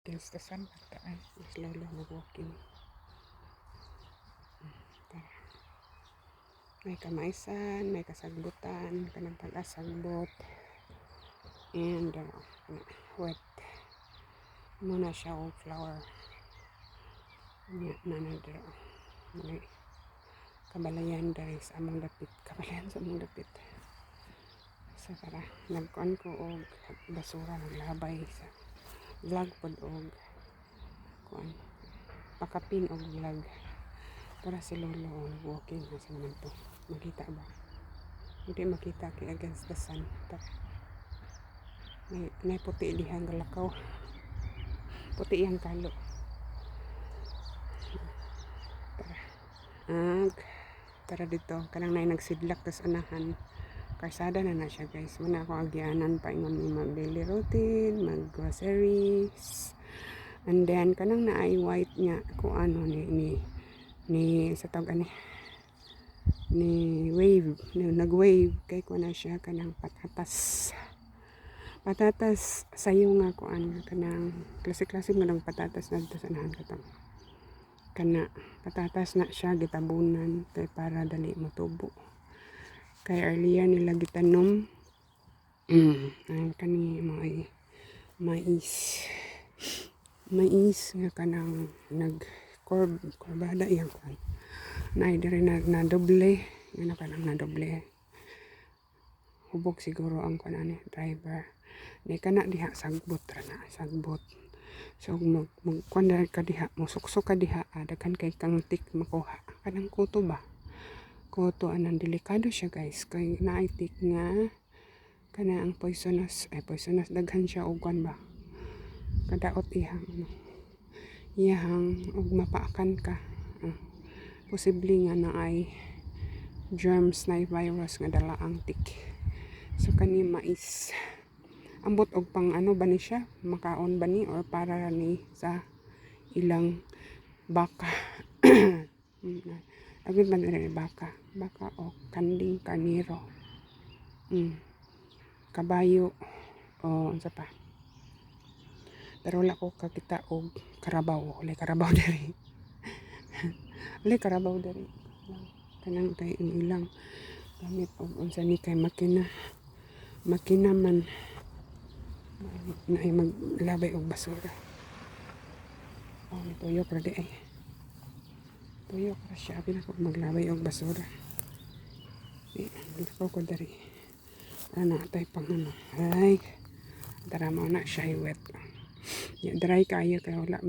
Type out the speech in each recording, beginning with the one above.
Against the sun bata ay mas lalo nag-walking. Tara. May kamaisan, may kasagbutan, kanang pag-asagbot, and wet. Muna siya o flower. Nanadro. May kabalayan dari sa among dapit. Kabalayan sa among dapit. So tara, nagkuan ko og basura ng labay sa vlog pod og kuan pakapin og vlog para si Lolo walking na sa naman to. Makita ba? Hindi makita kay against the sun. Tara. May puti dihang galakaw. Puti yang kalo. Tara. Tara dito. Kanang nay nagsidlak tas anahan. Karsada na siya guys. Muna ako agyanan pa ingon ni mag daily routine, mag groceries. And then kanang naay white niya kung ano ni sa tawag ani ni wave, nag-wave kay ko na siya kanang patatas sayo nga kuan kanang klase-klase mo ng patatas na dito sa anahan katong kana patatas na siya gitabunan kay para dali matubo. Kay earlier nila gitanom ang kani mais nga kanang kurbada yang kuan na dire na doble nga kanang na doble hubog siguro ang kuan ani driver ni kana diha sagbot ra na sagbot. So mag kuan ka diha mo suksok ka diha daghan kay kang tik makuha kanang kuto ba kuto anang delikado siya guys kay naay tik nga kana ang poisonous daghan siya og kuan ba kadaot iyang og mapaakan ka posible nga naay germs na virus nga dala ang tik. So kani mais ambot og pang ano ba ni siya makaon ba ni or para ni sa ilang baka agad man rin baka o kanding karniro kabayo o unsa pa. Pero wala ko kakita og karabaw diri karabaw diri kanang kay ilang gamit og unsa ni kay makina man na ay maglabay og basura. Tuyok ra di ay tuyok ra siya pinako maglabay og basura. Dito ko diri ana tay pang ano ay tara mo na siya wet. Dry kayo kay wala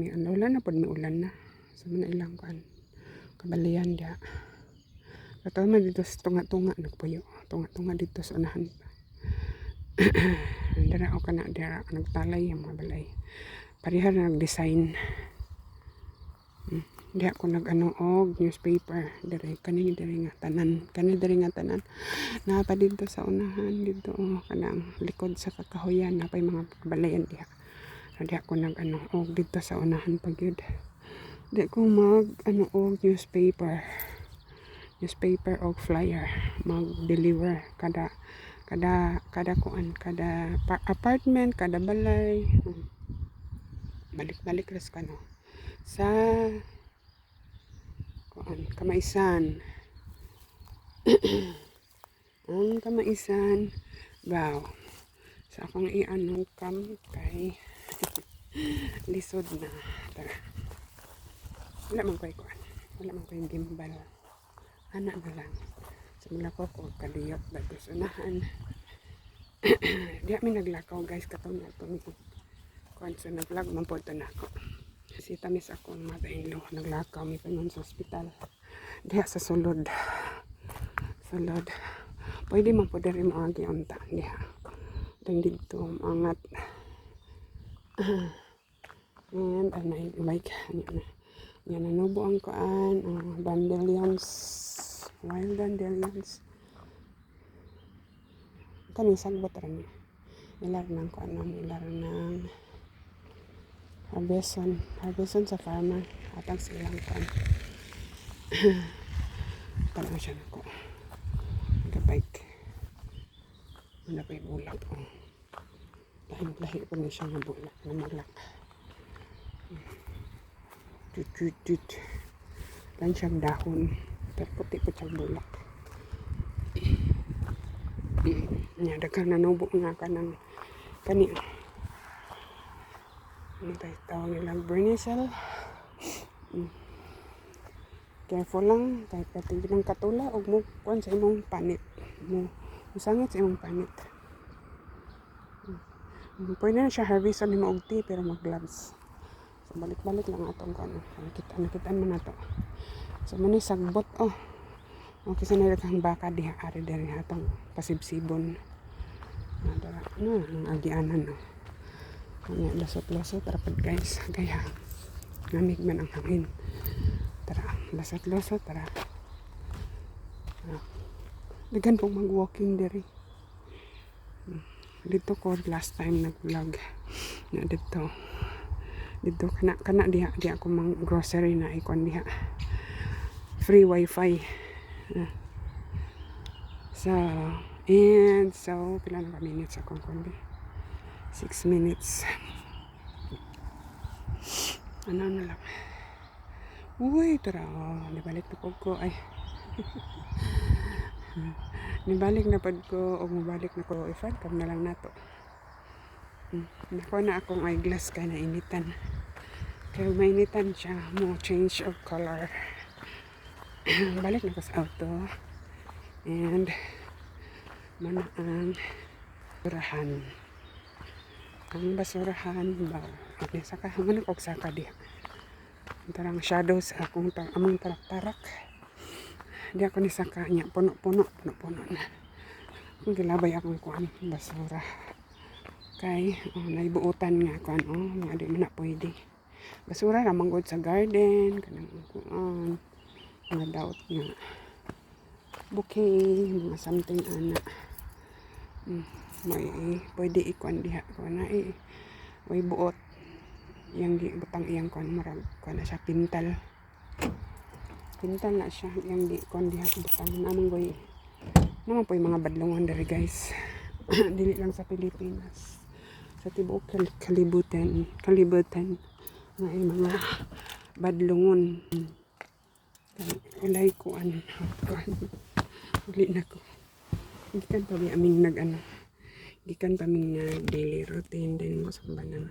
na pod mi ulan na. So man ilang kan kabalayan dia. Kato man dito sa tunga-tunga nagpuyo. Tunga-tunga dito sa unahan. Dara o kana dira nagtalay ang mga balay. Parihar na nag-design. Di ako nag-ano og newspaper diri kani diri nga tanan na pa dito sa unahan dito kanang likod sa kakahuyan na pay mga balayan diha. Di ako nag-ano og dito sa unahan pagyud. Di ko mag ano og newspaper og flyer mag-deliver kada kuan kada apartment kada balay balik ras kano sa kuan kamaisan ang kamaisan wow sa akong i-anong kam kay lisod na. Tara. Wala man ko'y gimbal. Anak na lang. Sa mga ko kaliyot bago sunahan. Di kami naglakaw guys katong nato ni kuan so nag-vlog man po ito na ako. Kasi tamis akong mother-in-law naglakaw mi panon sa ospital. Diha sa sulod. Pwede man po diri maagi unta diha. Dan dito angat. And anay like yan nanubo ang kuan dandelions wild dandelions kani sagbot ra niya ilar ng kuan ilar ng harveston sa farmer atang silang kuan tanong siya nako nagabike bulak lahi po niya siya nga bulak Tut. Lang siyang dahon. Pero puti po siyang bulak. Nya daghang nanubo nga ka ng kani. Ano tayo tawag nilang Bernicel. Careful lang kahit pati ng katula og mo kuan sa imong panit. Musangit sa imong panit. Pwede na siya harveston nimo og tea pero mag-gloves. So balik-balik lang atong kuan. Nakita man nato. So mani sagbot okay sa nagkang baka diha ari diri atong pasibsibon. Nadara ang agianan Kanya lasot-lasot rapad guys. Kaya namig man ang hangin. Tara, lasot-lasot tara. Dagan pong mag-walking diri. Dito ko last time nag-vlog na dito kana diha ako mang grocery na ikon diha free wifi so pila na ka minutes akong kundi 6 minutes ano na lang uy tara nibalik na ko ay nibalik na pad ko o mabalik na ko ifad kam na lang nato nakuha na akong eyeglass kaya nainitan kaya mainitan siya mo change of color balik na ko sa auto and mana ang basurahan ba okay, saka man ako saka diha tarang shadows akong among tarak-tarak di ako ni saka niya puno na kung gilabay akong kuan basura kay naibuutan nga kuan nga di man na pwede basura ra manggod sa garden kanang kuan mga daot nga bouquet mga something ana may pwede ikuan diha kuan na way buot yang butang iyang kuan marag kuan na siya pintal na siya yang di kuan diha butang namang goy naman po yung mga badlongan dari guys dili lang sa Pilipinas sa tibuok kalibutan nga mga badlongon ulay kuan uli na ko gikan pa mi aming gikan pa aming daily routine din mo sa banang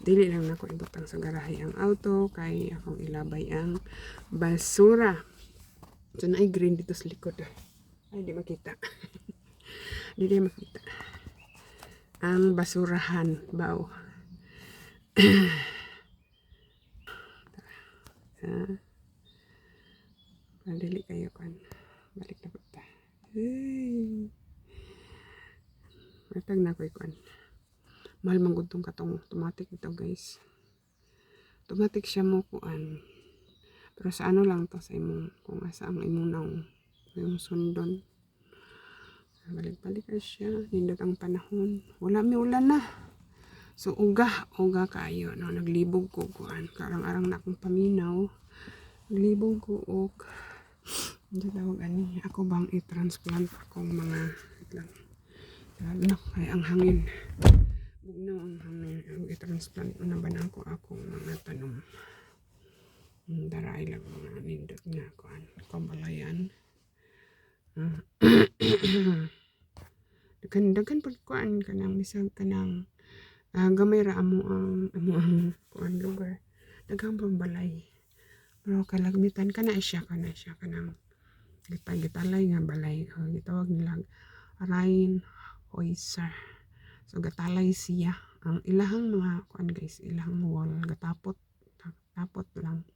dili lang nako ibutang sa garahe ang auto kay akong ilabay ang basura so na green dito sa likod ay di makita di makita ang basurahan bao dili kayo kan balik na punta matag na ko ikuan mahal man gud tong katong automatic ito guys automatic siya mo kuan pero sa ano lang to sa imong kung asa ang imong naong yung sundon balik-balik na siya nindot ang panahon wala mi ulan na so uga kayo no naglibog ko kuan karang-arang na akong paminaw naglibog ko og tawag ani ako bang i-transplant akong mga lang kay ang hangin bugnaw ang hangin i-transplant na ba na ako akong mga tanom daray lang mga nindot nga kuan kabalayan dagan pag kuan kanang bisag kanang gamay ra amo ang kuan lugar daghang pambalay pero kalagmitan kana siya kanang gitalay nga balay gitawag nila rain oyster so gatalay siya ang ilahang mga kuan guys ilahang wall gatapot lang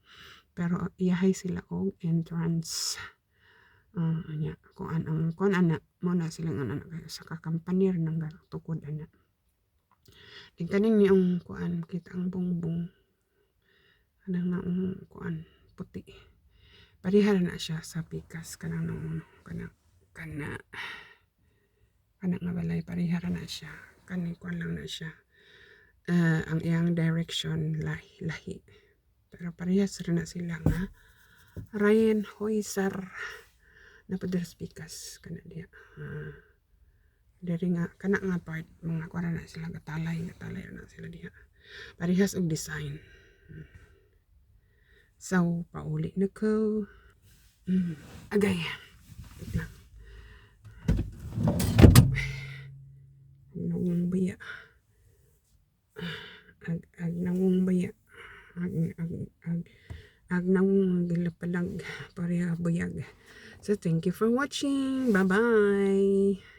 pero iyahay sila og entrance anya kuan ang kuan ana mo na silang ana sa kakampanir ng tukod ana kaning ni ang kuan kita ang bongbong kanang naong kuan puti parihara na siya sa pikas kanang naong kana nga balay parihara na siya kaning kuan lang na siya ang iyang direction lahi pero parehas rin na sila nga Ryan Hoyser na padres pikas kana diha diri nga kana nga part mga kuan na sila gatalay na sila diha parehas og design So, pauli na ko. Agay. Wait lang. Nangong baya. Ag nangong baya. Ag nangong gilapalag. Pareha buyag. So, thank you for watching. Bye-bye.